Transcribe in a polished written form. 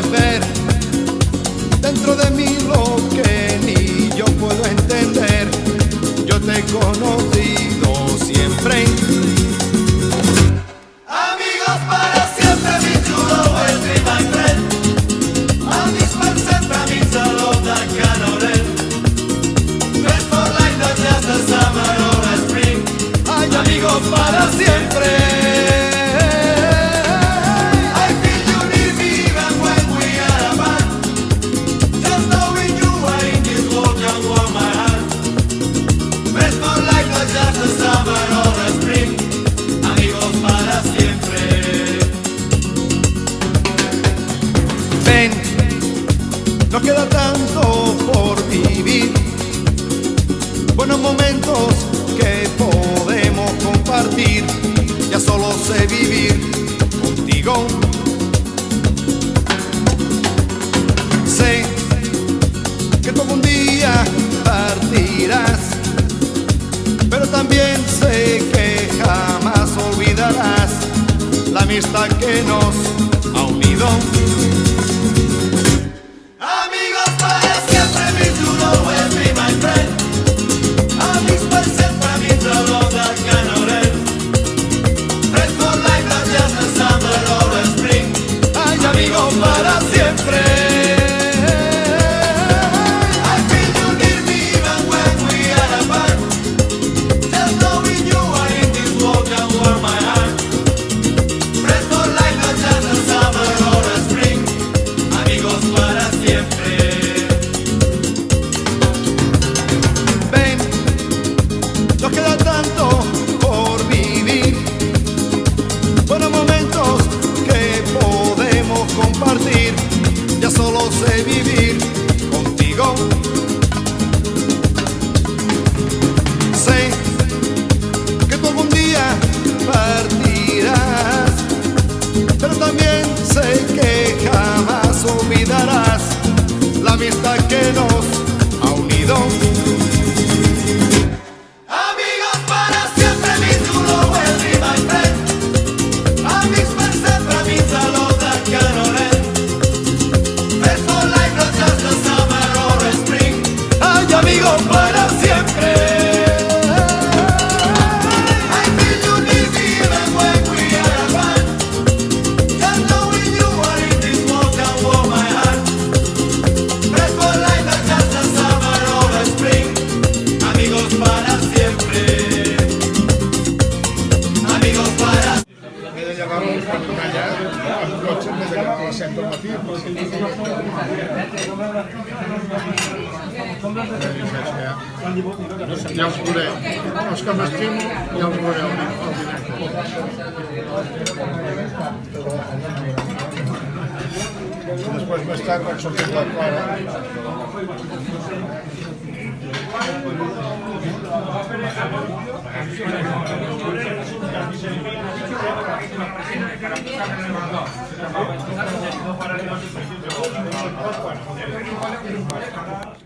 puedes ver dentro de mí lo que ni yo puedo entender. Yo te he conocido siempre. Amigos para siempre, mi chulo, will be my friend. And this man sempre means a lot that cannot end. Friends for life, not just a summer or a spring. Ay, amigos para siempre. I feel you near me even when we are apart. Just knowing you are in this world can warm my heart. Friends for life, not just a summer or a spring. Amigos para siempre. Ven, nos queda tanto por vivir, buenos momentos que podemos compartir. Ya solo sé vivir contigo. Sé que tú algún día partirás, pero también sé que jamás olvidarás la amistad que nos ha unido. Amigos para siempre, mi chulo, will be my friend. And this man sempre means a lot that cannot end. Friends for life, not just a summer or a spring. Ay, amigos para siempre. I feel you near me even when we are apart. Just knowing you are in this world can warm my heart. Friends for life, not just a summer or a spring. Amigos para siempre. Ven, nos queda tanto por vivir, buenos momentos que podemos compartir. Ya solo sé vivir contigo. Sé que tú algún día partirás, pero también sé que jamás olvidarás la amistad que nos ha unido. Amigos para siempre, mi chulo, will be my friend. And this man sempre means a lot that cannot end. Friends for life, not just a summer or a spring. Ay, amigos para siempre. I feel you near me even when we are apart. Just knowing you are in this world can warm my heart. Friends for life, not just a summer or a spring. Amigos para siempre. Amigos para He de llevar allà amb cotxe més de les 7 del matí. Ja els veuré, els que m'estimo ja els veuré al directe. Després més tard vaig sortir amb la Clara. Para